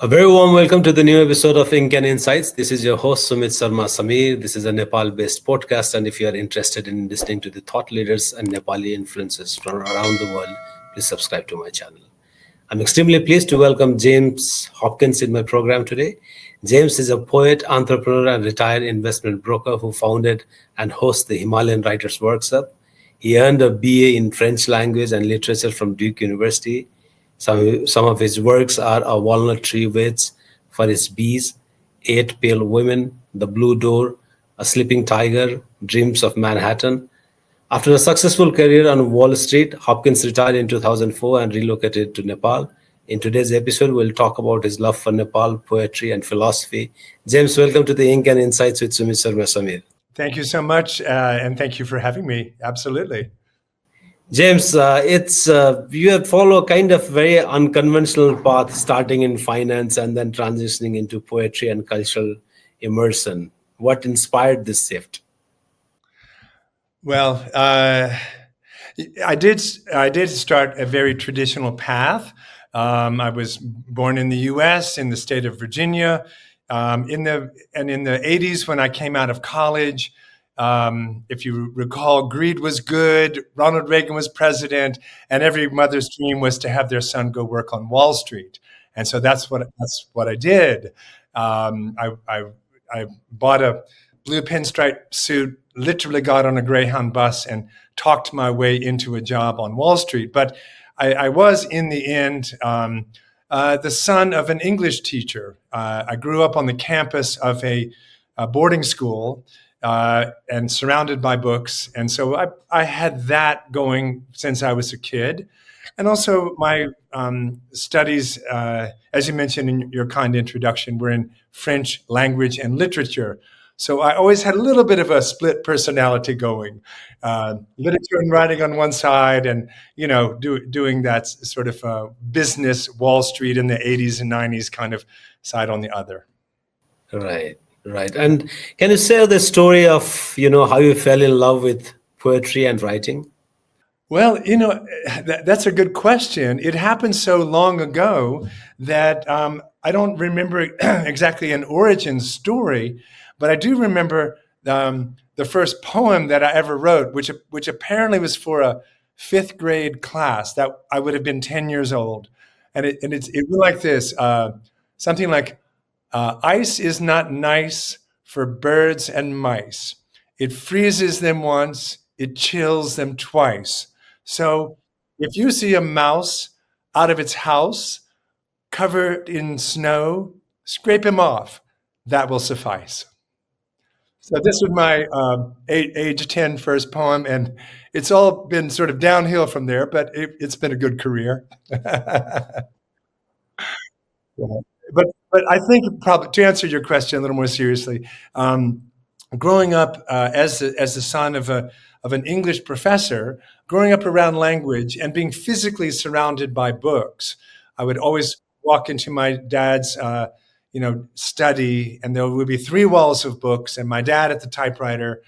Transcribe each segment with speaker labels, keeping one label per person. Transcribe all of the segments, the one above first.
Speaker 1: A very warm welcome to the new episode of Ink and Insights. This is your host Sumit Sarma Samir. This is a Nepal-based podcast, and if you are interested in listening to the thought leaders and Nepali influences from around the world, please subscribe to my channel. I'm extremely pleased to welcome James Hopkins in my program today. James is a poet, entrepreneur, and retired investment broker who founded and hosts the Himalayan Writers Workshop. He earned a BA in French language and literature from Duke University. Some of his works are A Walnut Tree Waits for Its Bees, Eight Pale Women, The Blue Door, A Sleeping Tiger, Dreams of Manhattan. After a successful career on Wall Street, Hopkins retired in 2004 and relocated to Nepal. In today's episode, we'll talk about his love for Nepal, poetry, and philosophy. James, welcome to the Ink and Insights with Sumit Sarma Samir.
Speaker 2: Thank you so much, and thank you for having me. Absolutely.
Speaker 1: James, it's you have followed a kind of very unconventional path, starting in finance and then transitioning into poetry and cultural immersion. What inspired this shift?
Speaker 2: Well, I did start a very traditional path. I was born in the U.S. in the state of Virginia. In the 80s, when I came out of college, if you recall, greed was good. Ronald Reagan was president, and every mother's dream was to have their son go work on Wall Street. And so that's what I did. I bought a blue pinstripe suit, literally got on a Greyhound bus and talked my way into a job on Wall Street. But I was, in the end, the son of an English teacher. I grew up on the campus of a boarding school and surrounded by books. And so I had that going since I was a kid. And also my studies, as you mentioned in your kind introduction, were in French language and literature. So I always had a little bit of a split personality going, literature and writing on one side, and doing that sort of business Wall Street in the 80s and 90s kind of side on the other.
Speaker 1: Right, right. And can you share the story of how you fell in love with poetry and writing?
Speaker 2: Well, that's a good question. It happened so long ago that I don't remember exactly an origin story, but I do remember the first poem that I ever wrote, which apparently was for a fifth grade class. That I would have been 10 years old, and it went like this: something like, "Ice is not nice for birds and mice. It freezes them once, it chills them twice. So if you see a mouse out of its house, covered in snow, scrape him off. That will suffice." So this was my age 10 first poem, and it's all been sort of downhill from there, but it's been a good career. But I think, probably to answer your question a little more seriously, growing up as the son of an English professor, growing up around language and being physically surrounded by books, I would always walk into my dad's study, and there would be three walls of books, and my dad at the typewriter.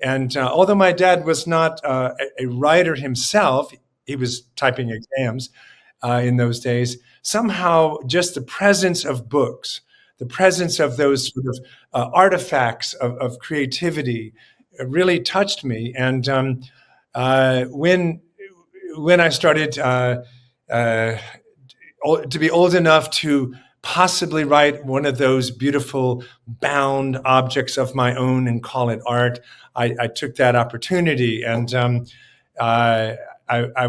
Speaker 2: And although my dad was not a writer himself, he was typing exams in those days. Somehow, just the presence of books, the presence of those sort of artifacts of creativity, really touched me. And when I started to be old enough to possibly write one of those beautiful bound objects of my own and call it art, I took that opportunity, and I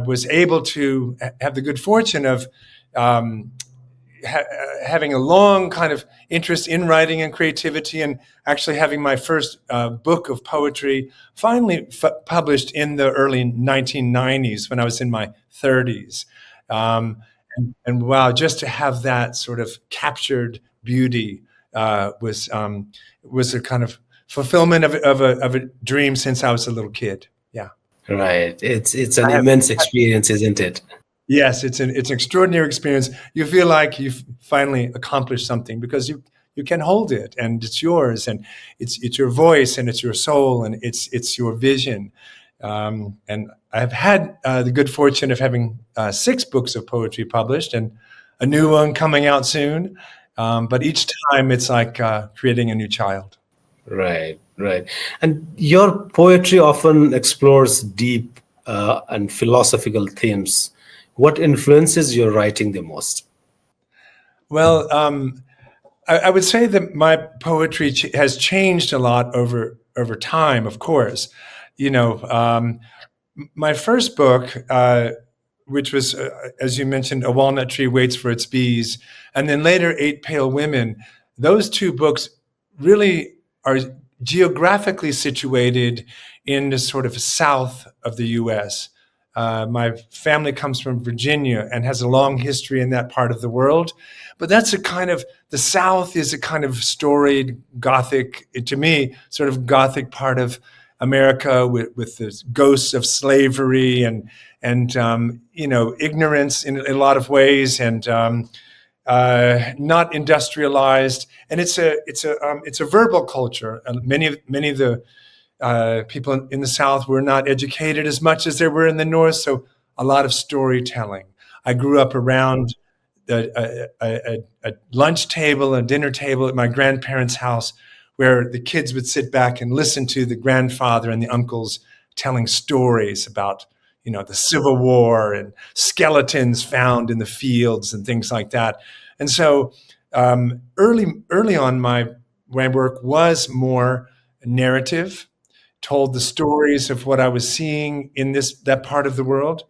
Speaker 2: was able to have the good fortune of having a long kind of interest in writing and creativity, and actually having my first book of poetry finally published in the early 1990s when I was in my 30s. And wow, just to have that sort of captured beauty was a kind of fulfillment of a dream since I was a little kid. Yeah.
Speaker 1: Right. It's an immense experience, isn't it?
Speaker 2: Yes, it's an extraordinary experience. You feel like you've finally accomplished something because you can hold it, and it's yours, and it's your voice, and it's your soul, and it's your vision. And I've had the good fortune of having 6 books of poetry published, and a new one coming out soon. But each time it's like creating a new child.
Speaker 1: Right, right. And your poetry often explores deep and philosophical themes. What influences your writing the most?
Speaker 2: Well, I would say that my poetry has changed a lot over time. Of course, you know, my first book, which was, as you mentioned, A Walnut Tree Waits for Its Bees, and then later Eight Pale Women. Those two books really are geographically situated in the sort of south of the U.S. My family comes from Virginia and has a long history in that part of the world. But that's a kind of, the South is a kind of storied Gothic, to me, sort of Gothic part of America with the ghosts of slavery and ignorance in a lot of ways, and not industrialized. And it's a verbal culture. And many of the people in the South were not educated as much as they were in the North, so a lot of storytelling. I grew up around a lunch table, a dinner table at my grandparents' house, where the kids would sit back and listen to the grandfather and the uncles telling stories about, the Civil War and skeletons found in the fields and things like that. And so early on, my work was more narrative, told the stories of what I was seeing in that part of the world.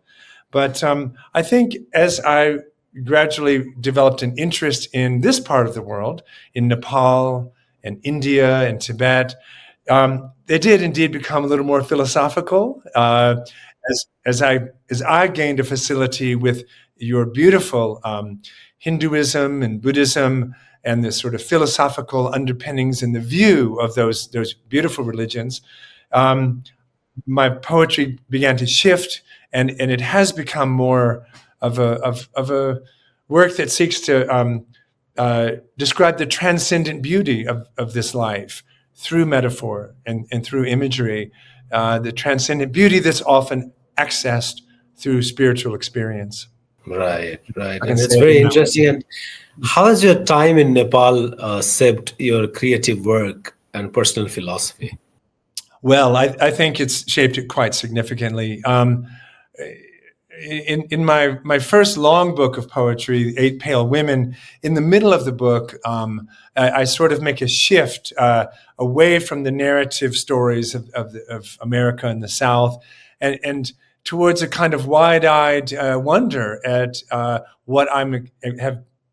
Speaker 2: But I think as I gradually developed an interest in this part of the world, in Nepal and India and Tibet, they did indeed become a little more philosophical. As I gained a facility with your beautiful Hinduism and Buddhism and the sort of philosophical underpinnings and the view of those beautiful religions, um, my poetry began to shift, and it has become more of a work that seeks to describe the transcendent beauty of this life through metaphor and through imagery, the transcendent beauty that's often accessed through spiritual experience.
Speaker 1: Right, right.
Speaker 2: I can
Speaker 1: And it's
Speaker 2: say it
Speaker 1: very
Speaker 2: in that way.
Speaker 1: interesting. And how has your time in Nepal shaped your creative work and personal philosophy?
Speaker 2: Well, I think it's shaped it quite significantly. In my first long book of poetry, Eight Pale Women, in the middle of the book, I sort of make a shift away from the narrative stories of America and the South, and towards a kind of wide-eyed wonder at what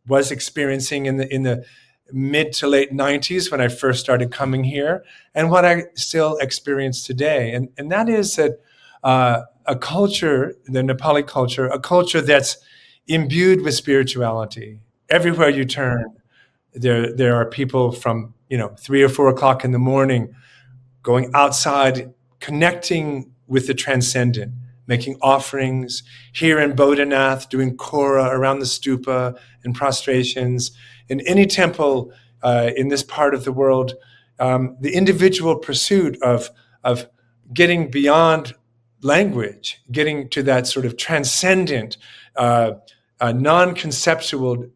Speaker 2: was experiencing in the mid to late 90s when I first started coming here, and what I still experience today. And that is that a culture, the Nepali culture, a culture that's imbued with spirituality. Everywhere you turn, there are people from 3 or 4 o'clock in the morning going outside, connecting with the transcendent, making offerings. Here in Bodhanath, doing kora around the stupa and prostrations. In any temple in this part of the world, the individual pursuit of getting beyond language, getting to that sort of transcendent, non-conceptual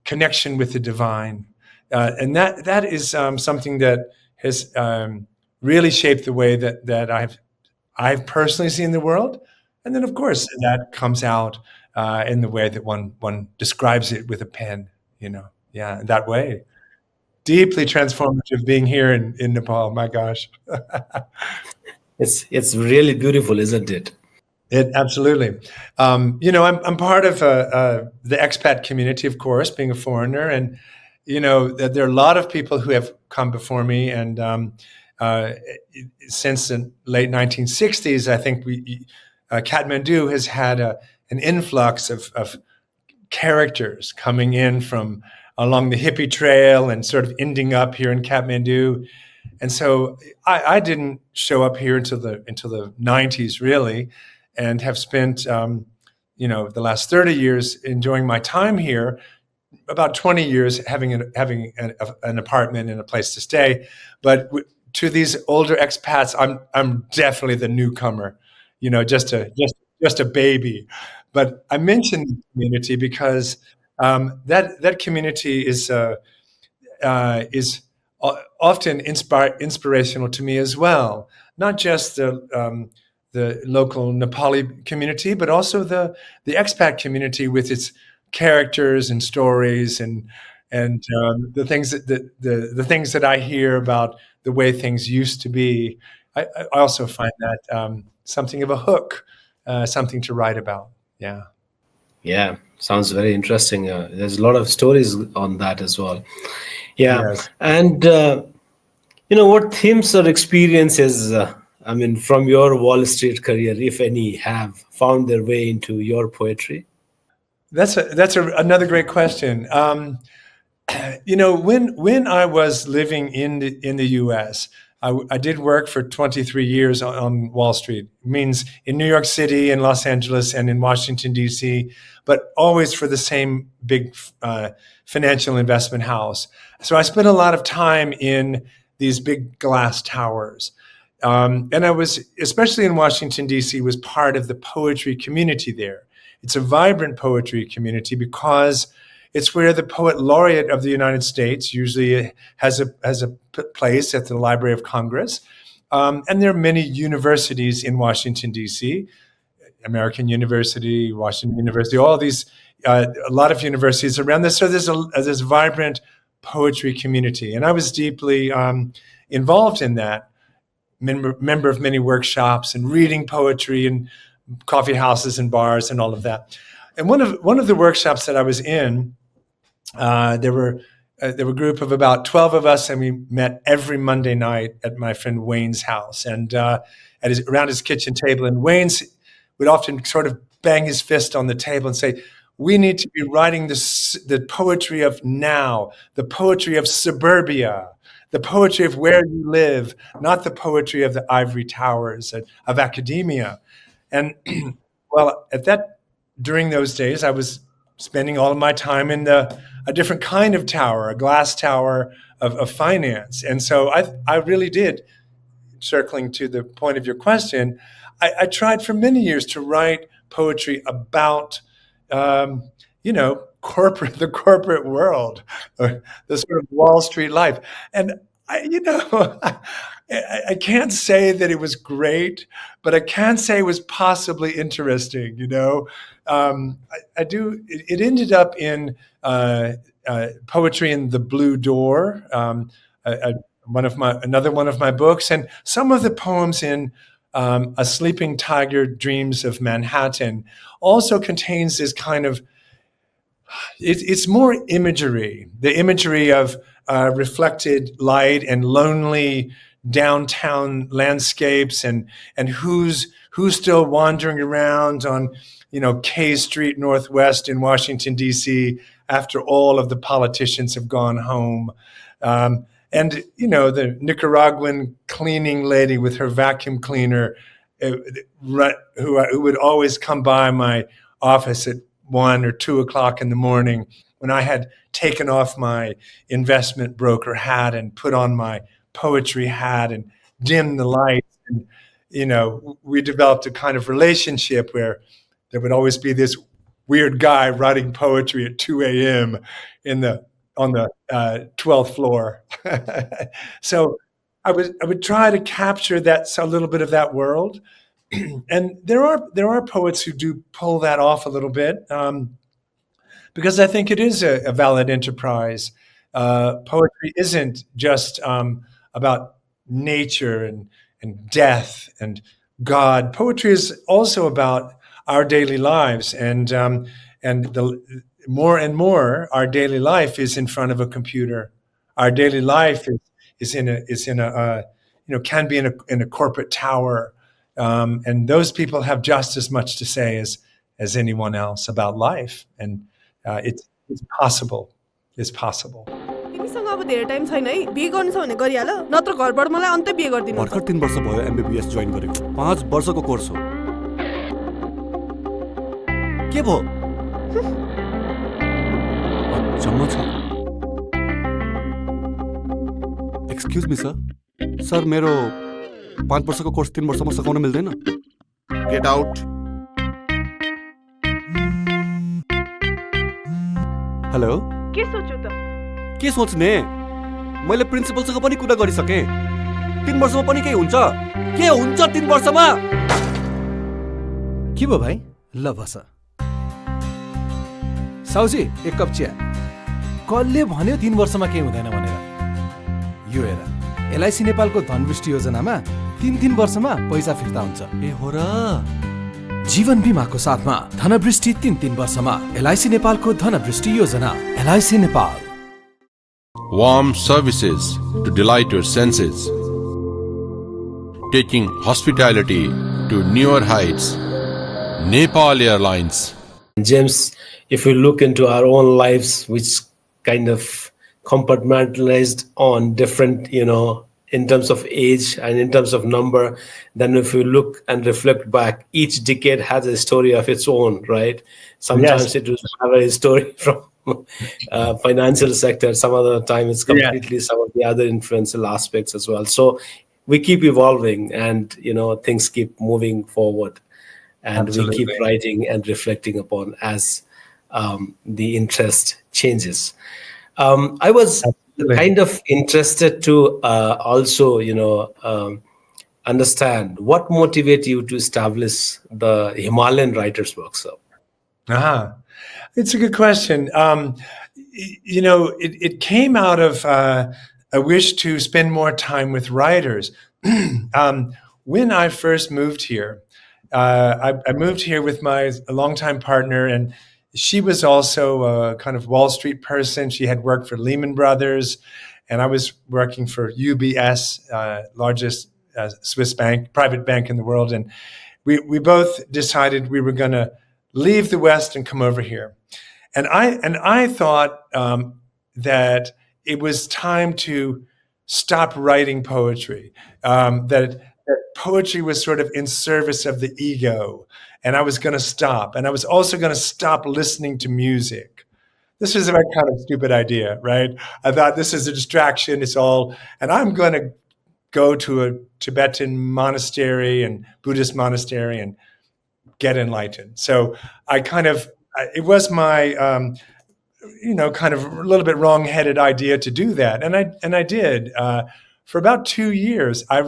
Speaker 2: connection with the divine, and that is something that has really shaped the way that I've personally seen the world, and then of course that comes out in the way that one describes it with a pen. Yeah, in that way. Deeply transformative being here in Nepal. My gosh.
Speaker 1: It's really beautiful, isn't it?
Speaker 2: It absolutely. I'm part of the expat community, of course, being a foreigner, and there are a lot of people who have come before me, and uh, since the late 1960s, I think Kathmandu has had an influx of characters coming in from along the hippie trail and sort of ending up here in Kathmandu. And so I didn't show up here until the 90s, really, and have spent the last 30 years enjoying my time here. About 20 years having an apartment and a place to stay, but to these older expats, I'm definitely the newcomer, just a baby. But I mentioned the community because That community is often inspirational to me as well. Not just the local Nepali community, but also the expat community with its characters and stories and the things the things that I hear about the way things used to be. I also find that something of a hook, something to write about. Yeah.
Speaker 1: Yeah, sounds very interesting. There's a lot of stories on that as well. Yeah,
Speaker 2: Yes.
Speaker 1: and what themes or experiences, I mean, from your Wall Street career, if any, have found their way into your poetry?
Speaker 2: Another great question. When I was living in the U.S., I did work for 23 years on Wall Street. It means in New York City, in Los Angeles, and in Washington D.C., but always for the same big financial investment house. So I spent a lot of time in these big glass towers. And I was, especially in Washington, D.C., was part of the poetry community there. It's a vibrant poetry community because it's where the poet laureate of the United States usually has a place at the Library of Congress. And there are many universities in Washington, D.C., American University, Washington University, all these, a lot of universities around this. So there's this vibrant poetry community. And I was deeply involved in that, member of many workshops and reading poetry and coffee houses and bars and all of that. And one of the workshops that I was in, there were a group of about 12 of us, and we met every Monday night at my friend Wayne's house and around his kitchen table. And Wayne's would often sort of bang his fist on the table and say, "We need to be writing the poetry of now, the poetry of suburbia, the poetry of where you live, not the poetry of the ivory towers of academia." And well, during those days, I was spending all of my time in a different kind of tower, a glass tower of finance. And so I really did, circling to the point of your question, I tried for many years to write poetry about, the corporate world, or the sort of Wall Street life. And I can't say that it was great, but I can say it was possibly interesting. I do. It ended up in poetry in the Blue Door, another one of my books, and some of the poems in A Sleeping Tiger Dreams of Manhattan also contains this kind of. It's more imagery, the imagery of reflected light and lonely downtown landscapes, and who's still wandering around on K Street Northwest in Washington D.C. after all of the politicians have gone home, and the Nicaraguan cleaning lady with her vacuum cleaner, who would always come by my office at 1 or 2 o'clock in the morning when I had taken off my investment broker hat and put on my poetry hat and dimmed the lights. And, we developed a kind of relationship where there would always be this weird guy writing poetry at 2 a.m. on the 12th floor. So I would try to capture a little bit of that world. And there are poets who do pull that off a little bit, because I think it is a valid enterprise. Poetry isn't just about nature and death and God. Poetry is also about our daily lives, and the more and more our daily life is in front of a computer. Our daily life can be in a corporate tower. And those people have just as much to say as anyone else about life, and it's possible. It's possible.
Speaker 3: तिमीसँग अब धेरै time छैन है, बिहे गर्नु छ भने गरिहाल, नत्र घरबाट मलाई अन्तै बिहे गर्दिनु।
Speaker 4: भर्खर 3 वर्ष भयो एमबीबीएस जोइन गरेको, 5 वर्षको कोर्स हो। के भो? अचम्म छ। एक्सक्युज मी सर मेरो 5 वर्षको कोर्स 3 वर्षमा सकाउन मिल्दैन?
Speaker 5: Get out.
Speaker 4: हेलो
Speaker 3: के सोच्यो त
Speaker 4: के सोच्ने मैले प्रिन्सिपलसँग पनि कुरा गरिसकेँ 3 वर्षमा पनि के हुन्छ 3 वर्षमा
Speaker 5: के भयो भाइ ल बस साउजी एक कप चिया कसले भन्यो 3 वर्षमा केही हुँदैन भनेर यो हेर एलआइसी नेपालको धनवृष्टि योजनामा 3 वर्षमा पैसा फिर्ता हुन्छ
Speaker 4: ए हो र
Speaker 5: जीवन बीमाको साथमा धनवृष्टि 3 वर्षमा एलआइसी नेपालको धनवृष्टि योजना LIC Nepal
Speaker 6: Warm services to delight your senses, taking hospitality to newer heights. Nepal Airlines.
Speaker 1: James, if we look into our own lives, which kind of compartmentalized on different, in terms of age and in terms of number, then if you look and reflect back, each decade has a story of its own, right? Sometimes
Speaker 2: Yes.
Speaker 1: it will have a story from financial sector. Some other time it's completely some of the other influential aspects as well. So we keep evolving, and things keep moving forward, and
Speaker 2: Absolutely.
Speaker 1: we keep writing and reflecting upon as the interest changes. I was
Speaker 2: Absolutely.
Speaker 1: kind of interested to also understand what motivated you to establish the Himalayan Writers Workshop.
Speaker 2: It's a good question. It came out of a wish to spend more time with writers. When I first moved here, I moved here with my longtime partner, and she was also a kind of Wall Street person. She had worked for Lehman Brothers, and I was working for UBS, largest Swiss bank, private bank in the world. And we both decided we were going to leave the West and come over here. And I thought that it was time to stop writing poetry, that poetry was sort of in service of the ego, and I was going to stop. And I was also going to stop listening to music. This is a kind of stupid idea, right? I thought this is a distraction. And I'm going to go to a Tibetan monastery and Buddhist monastery and get enlightened. So it was my, kind of a little bit wrong-headed idea to do that. And I did. For about 2 years, I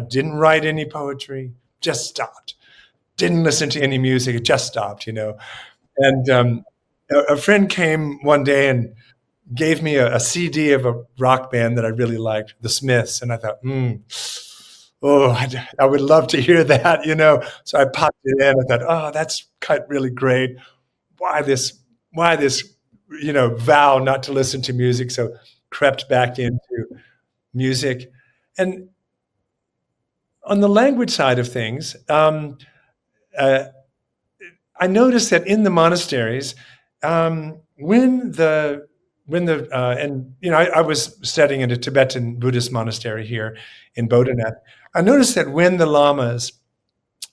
Speaker 2: didn't write any poetry, just stopped. Didn't listen to any music, it just stopped, And a friend came one day and gave me a CD of a rock band that I really liked, The Smiths. And I thought, I would love to hear that, So I popped it in. I thought, that's really great. Why this, vow not to listen to music? So crept back into music. And on the language side of things, I noticed that in the monasteries, I was studying in a Tibetan Buddhist monastery here in Bodhanath. I noticed that when the lamas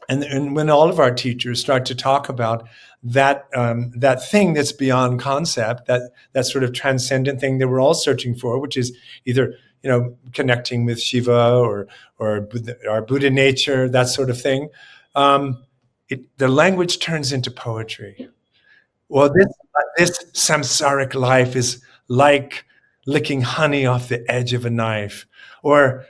Speaker 2: and when all of our teachers start to talk about that thing that's beyond concept, that sort of transcendent thing that we're all searching for, which is either connecting with Shiva or our Buddha nature, that sort of thing, the language turns into poetry. Well, this samsaric life is like licking honey off the edge of a knife, or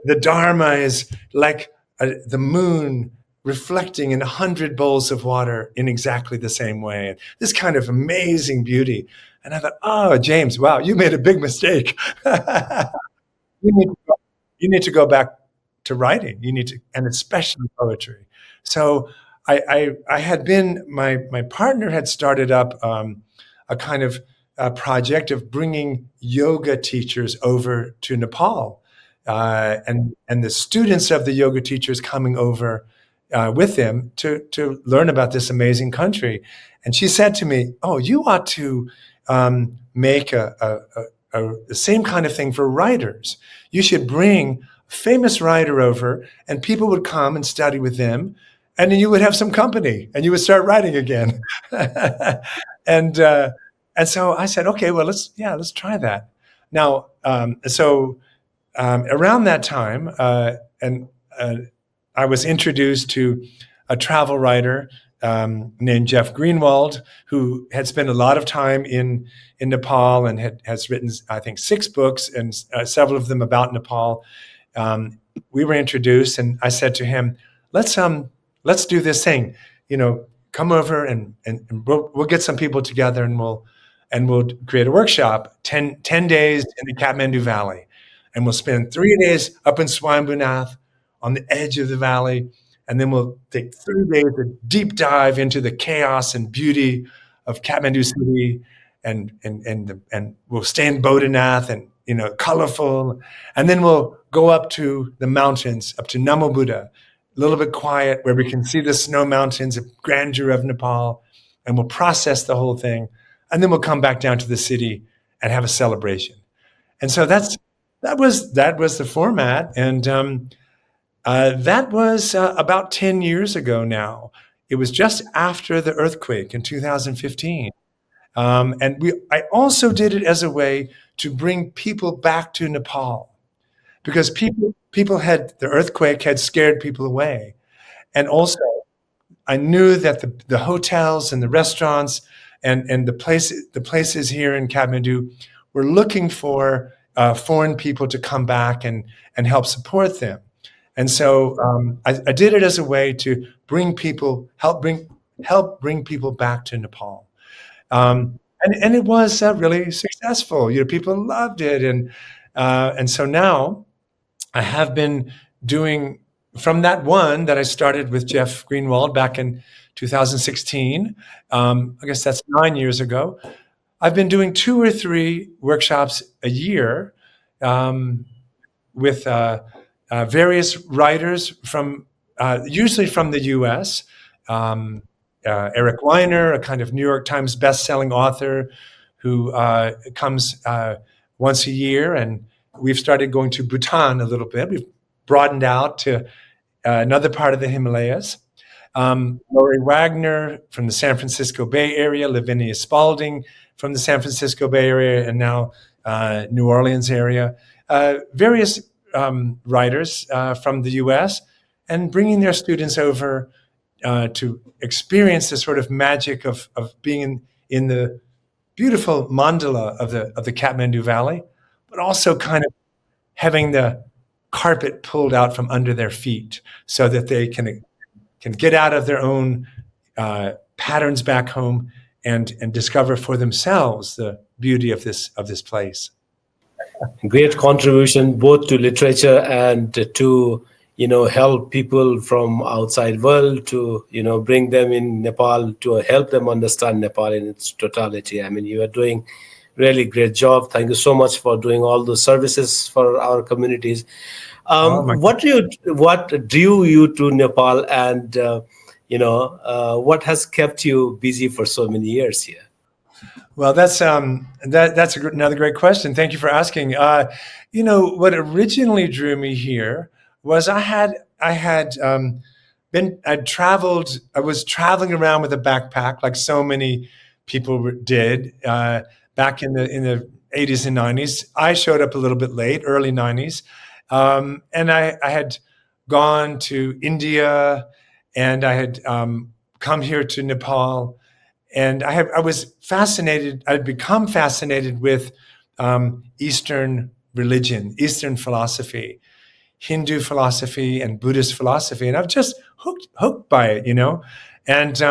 Speaker 2: the Dharma is like the moon reflecting in 100 bowls of water in exactly the same way. And this kind of amazing beauty. And I thought, James, wow, you made a big mistake. You need to go back to writing. You need to, and especially poetry. So I had been, my partner had started up a kind of project of bringing yoga teachers over to Nepal, and the students of the yoga teachers coming over with them to learn about this amazing country. And she said to me, you ought to make the same kind of thing for writers. You should bring a famous writer over, and people would come and study with them, and then you would have some company, and you would start writing again. And so I said, okay, well, let's try that. Now, around that time, I was introduced to a travel writer named Jeff Greenwald, who had spent a lot of time in Nepal and has written, I think, 6 books, and several of them about Nepal. We were introduced, and I said to him, let's do this thing, come over and we'll get some people together, and we'll create a workshop, 10 days in the Kathmandu Valley. And we'll spend 3 days up in Swayambhunath on the edge of the valley. And then we'll take 3 days of deep dive into the chaos and beauty of Kathmandu city. And we'll stay in Bodhanath and, colorful. And then we'll go up to the mountains, up to Namo Buddha, a little bit quiet, where we can see the snow mountains, the grandeur of Nepal. And we'll process the whole thing. And then we'll come back down to the city and have a celebration. And so that was the format. And that was about 10 years ago now. It was just after the earthquake in 2015. And I also did it as a way to bring people back to Nepal, because people had, the earthquake had scared people away. And also, I knew that the hotels and the restaurants and the places here in Kathmandu were looking for foreign people to come back and help support them. And so I did it as a way to help bring people back to Nepal. And it was really successful. People loved it, and so now I have been doing, from that one that I started with Jeff Greenwald back in 2016. I guess that's 9 years ago. I've been doing 2 or 3 workshops a year with various writers usually from the U.S. Eric Weiner, a kind of New York Times best-selling author who comes once a year, and we've started going to Bhutan a little bit. We've broadened out to another part of the Himalayas. Lori Wagner from the San Francisco Bay Area, Lavinia Spalding from the San Francisco Bay Area, and now New Orleans area. Various writers from the U.S. and bringing their students over to experience the sort of magic of being in the beautiful mandala of the Kathmandu Valley, but also kind of having the carpet pulled out from under their feet so that they can get out of their own patterns back home and discover for themselves the beauty of this place.
Speaker 1: Great contribution both to literature and to help people from outside world, to bring them in Nepal, to help them understand Nepal in its totality. I mean, you are doing really great job. Thank you so much for doing all those services for our communities. What drew you to Nepal, and what has kept you busy for so many years here?
Speaker 2: Well, that's another great question. Thank you for asking. What originally drew me here was I was traveling around with a backpack like so many people did back in the 80s and 90s. I showed up a little bit late, early 90s, and I had gone to India, and I had come here to Nepal. And I was fascinated. I'd become fascinated with Eastern religion, Eastern philosophy, Hindu philosophy, and Buddhist philosophy, and I was just hooked by it, And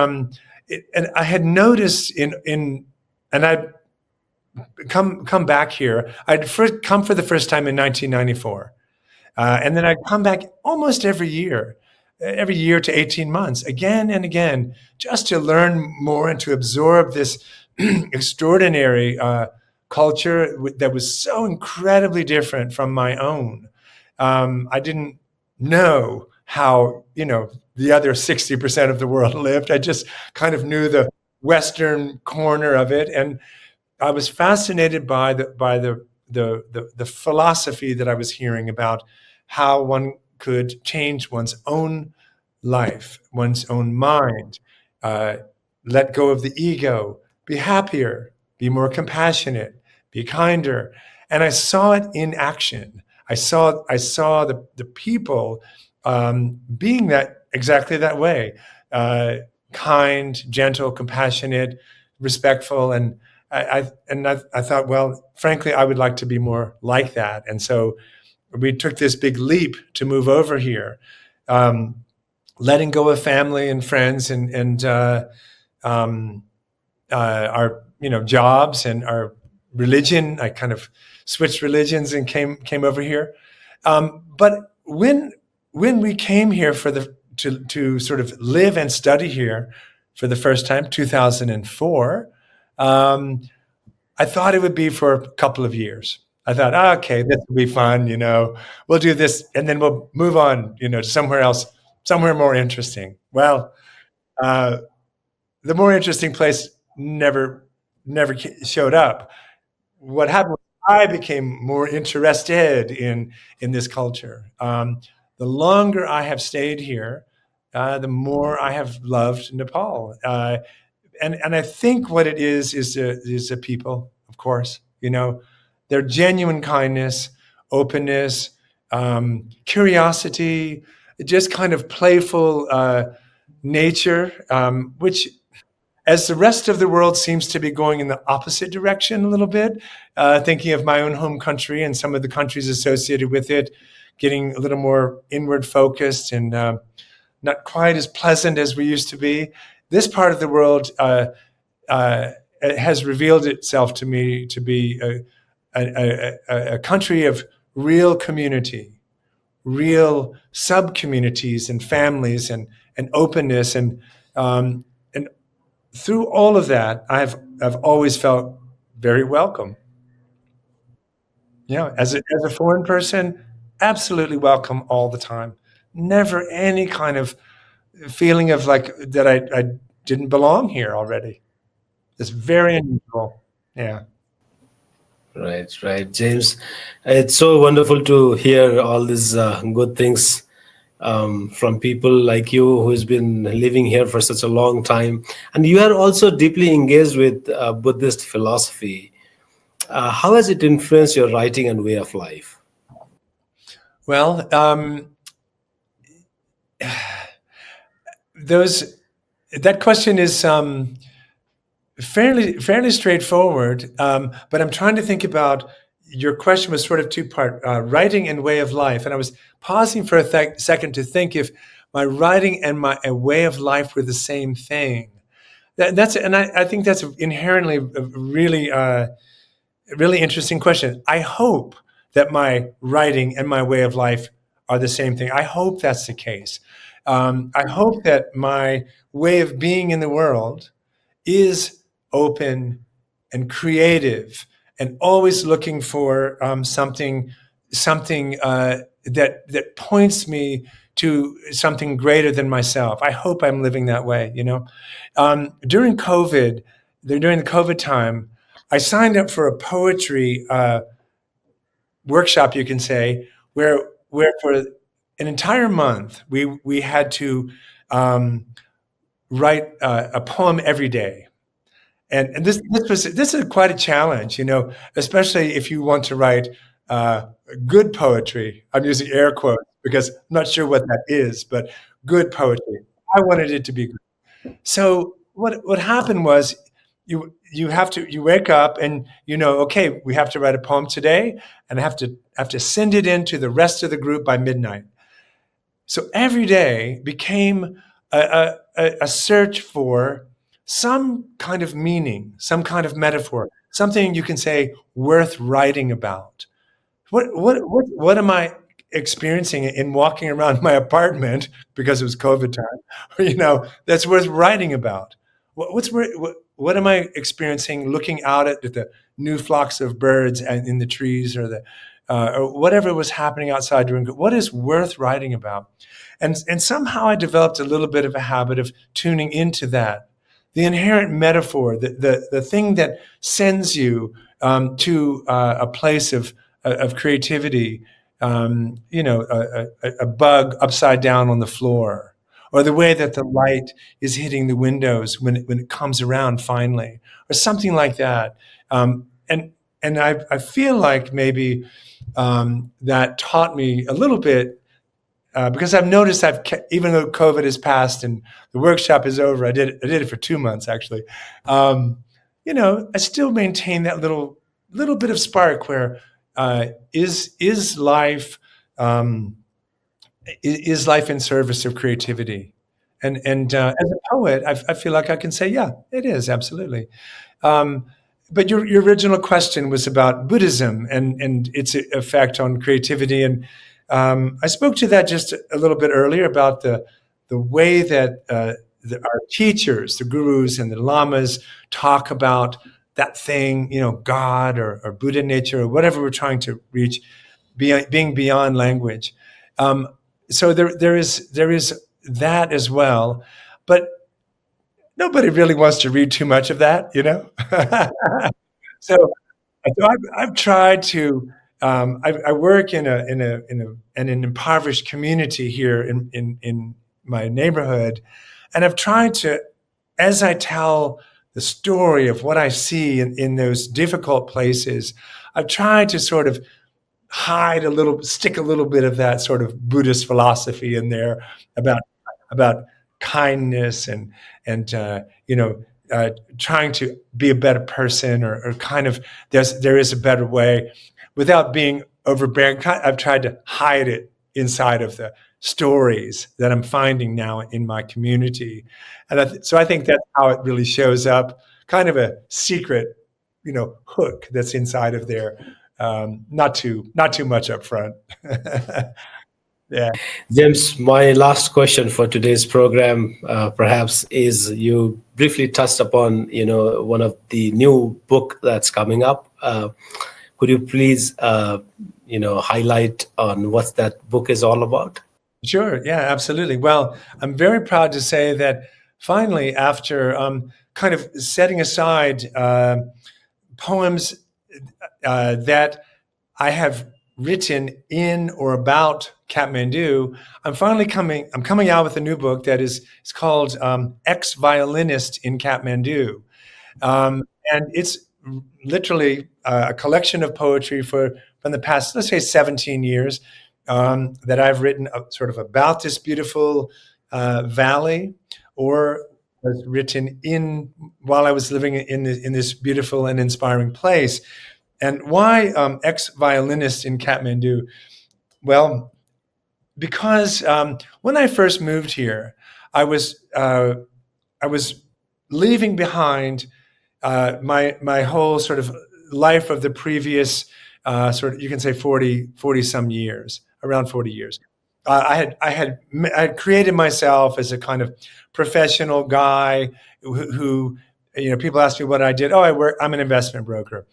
Speaker 2: I had noticed and I'd come back here. I'd first come for the first time in 1994, and then I'd come back almost every year to 18 months, again and again, just to learn more and to absorb this extraordinary culture that was so incredibly different from my own. I didn't know how, the other 60% of the world lived. I just kind of knew the Western corner of it. And I was fascinated by the philosophy that I was hearing about how one could change one's own life, one's own mind, let go of the ego, be happier, be more compassionate, be kinder. And I saw it in action. I saw the people being exactly that way, kind, gentle, compassionate, respectful, and I thought, well, frankly, I would like to be more like that, and so we took this big leap to move over here, letting go of family and friends and our jobs and our religion. I kind of switched religions and came over here. But when we came here to sort of live and study here for the first time, 2004, I thought it would be for a couple of years. I thought, okay, this will be fun. We'll do this, and then we'll move on, to somewhere else, somewhere more interesting. Well, the more interesting place never showed up. What happened was I became more interested in this culture. The longer I have stayed here, the more I have loved Nepal. And I think what it is the people, of course. Their genuine kindness, openness, curiosity, just kind of playful nature, which, as the rest of the world seems to be going in the opposite direction a little bit, thinking of my own home country and some of the countries associated with it, getting a little more inward focused and not quite as pleasant as we used to be. This part of the world has revealed itself to me to be a country of real community, real sub-communities and families and openness. And through all of that, I've always felt very welcome. As a foreign person, absolutely welcome all the time. Never any kind of feeling of like that I didn't belong here already. It's very unusual. Yeah.
Speaker 1: Right, James. It's so wonderful to hear all these good things from people like you who's been living here for such a long time. And you are also deeply engaged with Buddhist philosophy. How has it influenced your writing and way of life?
Speaker 2: Well, that question is fairly straightforward, but I'm trying to think about. Your question was sort of two-part, writing and way of life, and I was pausing for a second to think if my writing and my way of life were the same thing. I think that's inherently a really interesting question. I hope that my writing and my way of life are the same thing. I hope that's the case. I hope that my way of being in the world is open and creative and always looking for something that points me to something greater than myself. I hope I'm living that way. During the COVID time, I signed up for a poetry workshop, you can say, where for an entire month we had to write a poem every day. And this is quite a challenge, especially if you want to write good poetry. I'm using air quotes because I'm not sure what that is, but good poetry. I wanted it to be good. So what happened was you wake up and okay, we have to write a poem today, and I have to send it in to the rest of the group by midnight. So every day became a search for some kind of meaning, some kind of metaphor, something you can say worth writing about. What am I experiencing in walking around my apartment because it was COVID time? That's worth writing about. What am I experiencing looking out at the new flocks of birds and in the trees or whatever was happening outside during? What is worth writing about? And somehow I developed a little bit of a habit of tuning into that. The inherent metaphor, the thing that sends you to a place of creativity, a bug upside down on the floor, or the way that the light is hitting the windows when it comes around finally, or something like that. And I feel like maybe that taught me a little bit because I've noticed even though COVID has passed and the workshop is over, I did it for 2 months actually. I still maintain that little bit of spark where is life is life in service of creativity, and as a poet, I feel like I can say, yeah, it is absolutely. Um, but your original question was about Buddhism and its effect on creativity, and I spoke to that just a little bit earlier about the way that our teachers, the gurus and the lamas, talk about that thing, God or Buddha nature or whatever we're trying to reach, being beyond language. So there is that as well, but nobody really wants to read too much of that, So I've tried to. I work in an impoverished community here in my neighborhood, and I've tried to, as I tell the story of what I see in those difficult places, I've tried to sort of stick a little bit of that sort of Buddhist philosophy in there about kindness and trying to be a better person or kind of there is a better way without being overbearing. I've tried to hide it inside of the stories that I'm finding now in my community, and so I think that's how it really shows up, kind of a secret, hook that's inside of there. Not too much up front. Yeah.
Speaker 1: James, my last question for today's program, perhaps, is you briefly touched upon, one of the new book that's coming up. Could you please, highlight on what that book is all about?
Speaker 2: Sure. Yeah, absolutely. Well, I'm very proud to say that finally, after kind of setting aside poems that I have written in or about Kathmandu, I'm coming out with a new book that is called Ex-Violinist in Kathmandu. And it's literally a collection of poetry from the past, let's say 17 years, that I've written sort of about this beautiful valley, or was written while I was living in this beautiful and inspiring place. And why ex-violinist in Kathmandu? Well, because when I first moved here, I was leaving behind my whole sort of life of the previous sort of, you can say 40 some years, around 40 years. I had created myself as a kind of professional guy who people ask me what I did. Oh, I'm an investment broker.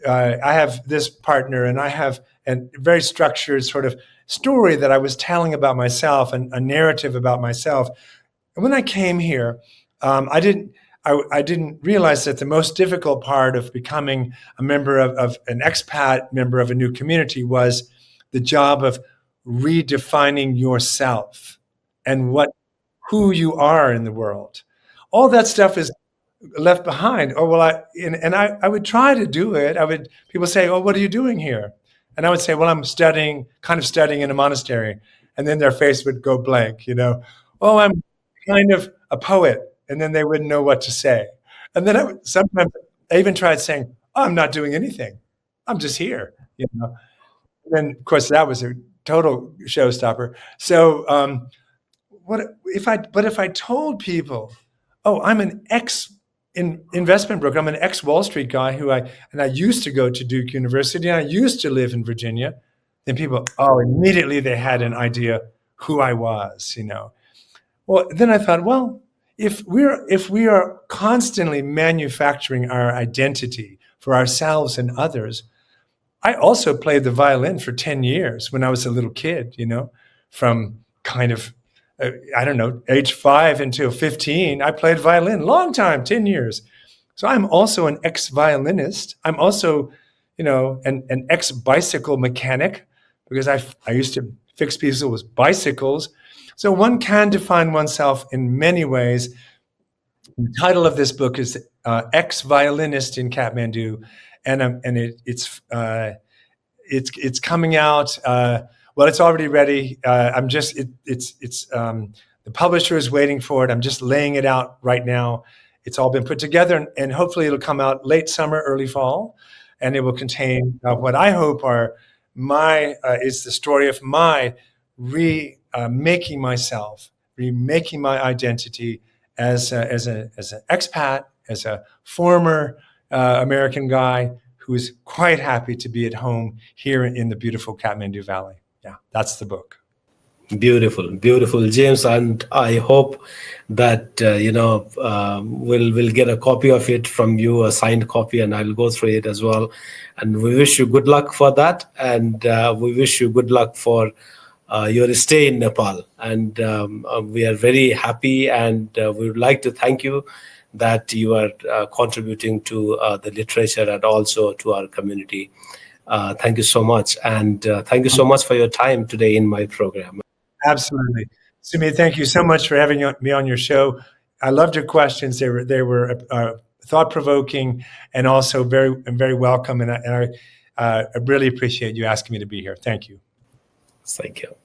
Speaker 2: I have this partner, and I have a very structured sort of story that I was telling about myself, and a narrative about myself. And when I came here, I didn't realize that the most difficult part of becoming a member of an expat member of a new community was the job of redefining yourself and who you are in the world. All that stuff is left behind. Oh, well, I would try to do it. People say, oh, what are you doing here? And I would say, well, I'm studying in a monastery. And then their face would go blank, oh, I'm kind of a poet. And then they wouldn't know what to say. And then sometimes I even tried saying, oh, I'm not doing anything. I'm just here, And then, of course, that was a total showstopper. So if I told people, oh, I'm an investment broker, I'm an ex-Wall Street guy I used to go to Duke University, and I used to live in Virginia, then people, immediately they had an idea who I was, Well, then I thought, well, if we are constantly manufacturing our identity for ourselves and others, I also played the violin for 10 years when I was a little kid, from kind of, I don't know, age 5 until 15, I played violin, long time, 10 years. So I'm also an ex-violinist. I'm also, an ex-bicycle mechanic, because I used to fix people's bicycles. So one can define oneself in many ways. The title of this book is Ex-Violinist in Kathmandu, and it's coming out. Well, it's already ready. I'm just the publisher is waiting for it. I'm just laying it out right now. It's all been put together, and hopefully it'll come out late summer, early fall, and it will contain what I hope is the story of my remaking myself, remaking my identity as an expat, as a former American guy who is quite happy to be at home here in the beautiful Kathmandu Valley. Yeah, that's the book.
Speaker 1: Beautiful, beautiful, James, and I hope that we'll get a copy of it from you, a signed copy, and I'll go through it as well. And we wish you good luck for that, and we wish you good luck for your stay in Nepal. And we are very happy, and we would like to thank you that you are contributing to the literature and also to our community. Thank you so much, and thank you so much for your time today in my program.
Speaker 2: Absolutely. Sumit, thank you so much for having me on your show. I loved your questions. They were thought-provoking and also very welcome. And I really appreciate you asking me to be here. Thank you.
Speaker 1: Thank you.